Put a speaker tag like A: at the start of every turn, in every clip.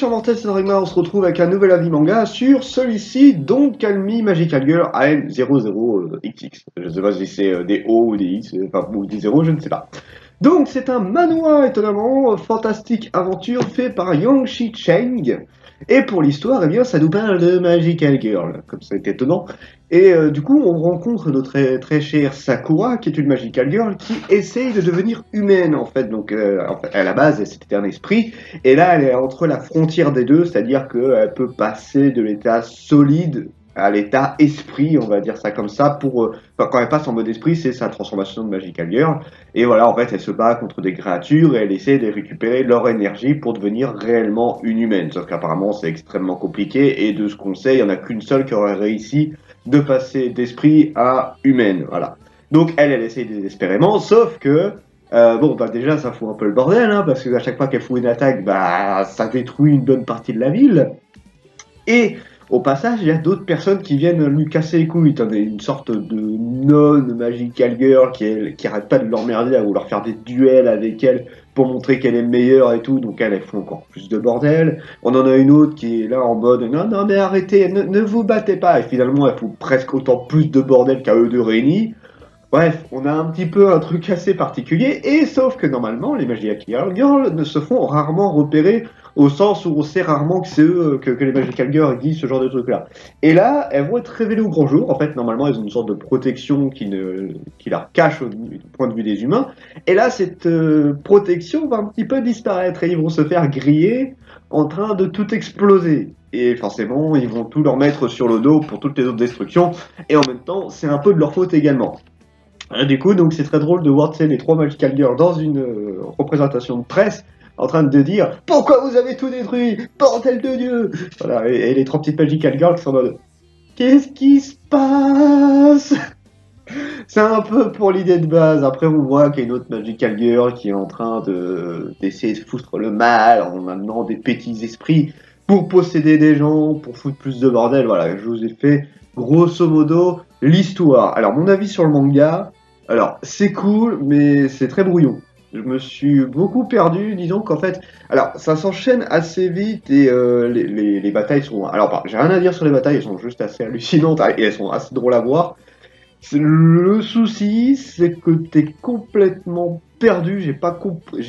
A: charmante Sarima, on se retrouve avec un nouvel avis manga sur celui-ci, Don't Call Me Magical Girl AM00XX. Je sais pas si c'est des O ou des X, enfin, ou des 0, je ne sais pas. Donc c'est un manhwa étonnamment fantastique aventure fait par Yang Shi Cheng. Et pour l'histoire, eh bien, ça nous parle de Magical Girl, comme c'est étonnant. Et du coup, on rencontre notre très chère Sakura, qui est une Magical Girl, qui essaye de devenir humaine, en fait. Donc, en fait, à la base, c'était un esprit. Et là, elle est entre la frontière des deux, c'est-à-dire qu'elle peut passer de l'état solide à l'état esprit, on va dire ça comme ça, pour... Enfin, quand elle passe en mode esprit, c'est sa transformation de Magical Girl. Et voilà, en fait, elle se bat contre des créatures et elle essaie de récupérer leur énergie pour devenir réellement une humaine. Sauf qu'apparemment, c'est extrêmement compliqué et de ce qu'on sait, il n'y en a qu'une seule qui aurait réussi de passer d'esprit à humaine. Voilà. Donc, elle essaie désespérément, sauf que... bon, bah déjà, ça fout un peu le bordel, hein, parce qu'à chaque fois qu'elle fout une attaque, bah, ça détruit une bonne partie de la ville. Et... au passage, il y a d'autres personnes qui viennent lui casser les couilles. T'en as une sorte de non-magical girl qui arrête pas de l'emmerder à vouloir faire des duels avec elle pour montrer qu'elle est meilleure et tout. Donc elle fout encore plus de bordel. On en a une autre qui est là en mode non, non, mais arrêtez, ne vous battez pas. Et finalement, elle fout presque autant plus de bordel qu'à eux deux réunis. Bref, on a un petit peu un truc assez particulier, et sauf que normalement, les Magical Girls ne se font rarement repérer, au sens où on sait rarement que c'est eux, que les Magical Girls disent ce genre de truc-là. Et là, elles vont être révélées au grand jour. En fait, normalement, elles ont une sorte de protection qui leur cache au point de vue des humains. Et là, cette protection va un petit peu disparaître, et ils vont se faire griller en train de tout exploser. Et forcément, ils vont tout leur mettre sur le dos pour toutes les autres destructions, et en même temps, c'est un peu de leur faute également. Du coup, donc c'est très drôle de voir les trois Magical Girls dans une représentation de presse en train de dire pourquoi vous avez tout détruit, bordel de Dieu. Voilà, et les trois petites Magical Girls qui sont en mode qu'est-ce qui se passe? C'est un peu pour l'idée de base. Après, on voit qu'il y a une autre Magical Girl qui est en train d'essayer de foutre le mal en amenant des petits esprits pour posséder des gens, pour foutre plus de bordel. Voilà, je vous ai fait grosso modo l'histoire. Alors, mon avis sur le manga. Alors, c'est cool, mais c'est très brouillon. Je me suis beaucoup perdu, disons qu'en fait... Alors, ça s'enchaîne assez vite et les batailles sont... Alors, j'ai rien à dire sur les batailles, elles sont juste assez hallucinantes et elles sont assez drôles à voir. Le souci, c'est que t'es complètement perdu, j'ai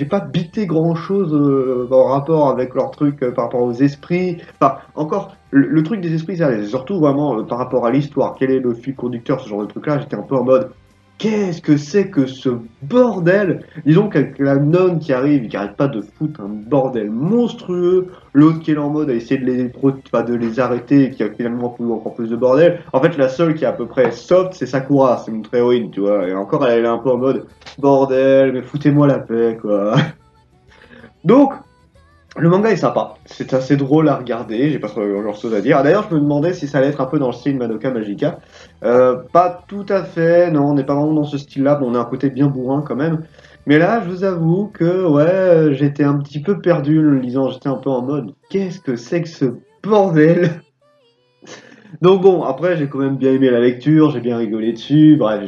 A: pas bité grand-chose en rapport avec leur truc par rapport aux esprits. Enfin, encore, le truc des esprits, c'est surtout vraiment par rapport à l'histoire. Quel est le fil conducteur, ce genre de truc-là, j'étais un peu en mode... qu'est-ce que c'est que ce bordel? Disons qu'avec la nonne qui arrive et qui arrête pas de foutre un bordel monstrueux, l'autre qui est là en mode à essayer de les arrêter et qui a finalement foutu encore plus de bordel. En fait, la seule qui est à peu près soft, c'est Sakura, c'est notre héroïne, tu vois. Et encore, elle est un peu en mode bordel, mais foutez-moi la paix, quoi. Donc, le manga est sympa, c'est assez drôle à regarder, j'ai pas trop genre chose à dire. D'ailleurs, je me demandais si ça allait être un peu dans le style Madoka Magica. Pas tout à fait, non, on n'est pas vraiment dans ce style-là, bon, on a un côté bien bourrin quand même. Mais là, je vous avoue que, ouais, j'étais un petit peu perdu en le lisant, j'étais un peu en mode, qu'est-ce que c'est que ce bordel? Donc bon, après j'ai quand même bien aimé la lecture, j'ai bien rigolé dessus, bref,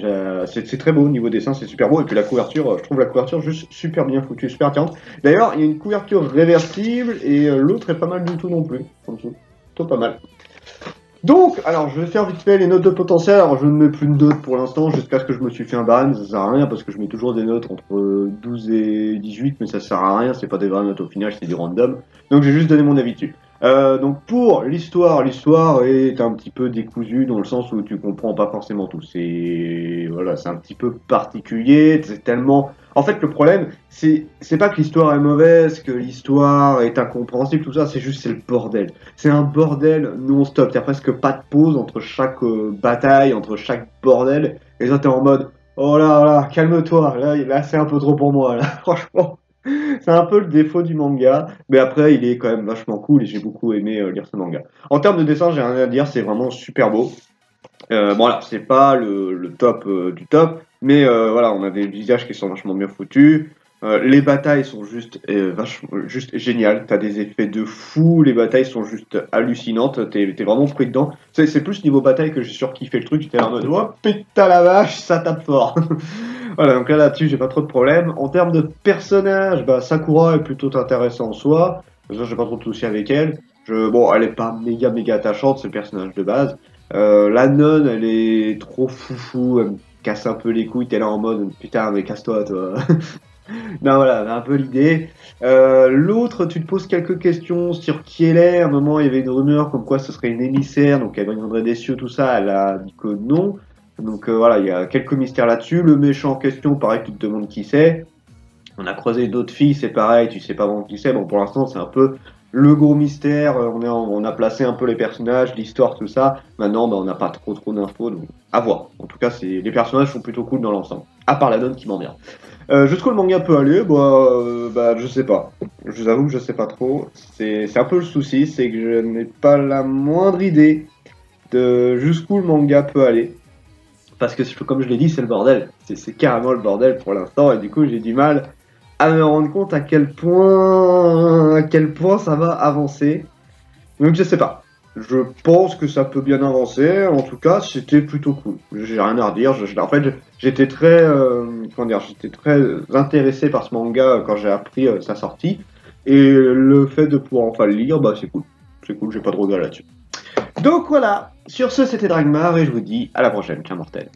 A: c'est très beau au niveau dessin, c'est super beau, et puis la couverture, je trouve la couverture juste super bien foutue, super attirante. D'ailleurs, il y a une couverture réversible, et l'autre est pas mal du tout non plus, en dessous, plutôt pas mal. Donc, alors je vais faire vite fait les notes de potentiel, alors je ne mets plus de notes pour l'instant, jusqu'à ce que je me suis fait un ban, ça sert à rien, parce que je mets toujours des notes entre 12 et 18, mais ça sert à rien, c'est pas des vraies notes au final, c'est du random, donc j'ai juste donné mon avis dessus. Donc pour l'histoire est un petit peu décousue dans le sens où tu comprends pas forcément tout. Voilà, c'est un petit peu particulier. C'est tellement. En fait, le problème, c'est pas que l'histoire est mauvaise, que l'histoire est incompréhensible, tout ça. C'est le bordel. C'est un bordel non-stop. Il y a presque pas de pause entre chaque bataille, entre chaque bordel. Et là, t'es en mode, oh là, calme-toi. Là, c'est un peu trop pour moi. Là, franchement. C'est un peu le défaut du manga, mais après il est quand même vachement cool et j'ai beaucoup aimé lire ce manga. En termes de dessin, j'ai rien à dire, c'est vraiment super beau. Bon alors c'est pas le top du top, mais voilà, on a des visages qui sont vachement bien foutus. Les batailles sont juste géniales. T'as des effets de fou, les batailles sont juste hallucinantes. T'es vraiment pris dedans. C'est plus niveau bataille que j'ai surkiffé le truc. J'étais en mode oh putain la vache, ça tape fort. Voilà, donc là-dessus, j'ai pas trop de problèmes. En termes de personnages, bah, Sakura est plutôt intéressant en soi. Ça, j'ai pas trop de soucis avec elle. Bon, elle est pas méga attachante, c'est le personnage de base. La nonne, elle est trop foufou, elle me casse un peu les couilles, t'es là en mode putain, mais casse-toi, toi. Non, voilà, un peu l'idée. L'autre, tu te poses quelques questions sur qui elle est. À un moment, il y avait une rumeur comme quoi ce serait une émissaire, donc elle viendrait des cieux, tout ça. Elle a dit que non. Donc voilà, il y a quelques mystères là-dessus. Le méchant en question, pareil, tu te demandes qui c'est. On a creusé d'autres filles, c'est pareil, tu sais pas vraiment qui c'est. Bon, pour l'instant, c'est un peu le gros mystère. On a placé un peu les personnages, l'histoire, tout ça. Maintenant, bah, on n'a pas trop d'infos, donc à voir. En tout cas, les personnages sont plutôt cool dans l'ensemble. À part la donne qui m'emmerde. Jusqu'où le manga peut aller, bah, je sais pas. Je vous avoue que je sais pas trop. C'est un peu le souci, c'est que je n'ai pas la moindre idée de jusqu'où le manga peut aller. Parce que, comme je l'ai dit, c'est le bordel. C'est carrément le bordel pour l'instant, et du coup, j'ai du mal à me rendre compte à quel point ça va avancer. Donc, je sais pas. Je pense que ça peut bien avancer. En tout cas, c'était plutôt cool. J'ai rien à redire. En fait, j'étais très, comment dire, j'étais très intéressé par ce manga quand j'ai appris sa sortie. Et le fait de pouvoir enfin le lire, bah c'est cool. C'est cool, j'ai pas de regret là-dessus. Donc voilà. Sur ce, c'était Dragmar et je vous dis à la prochaine, qu'un mortel.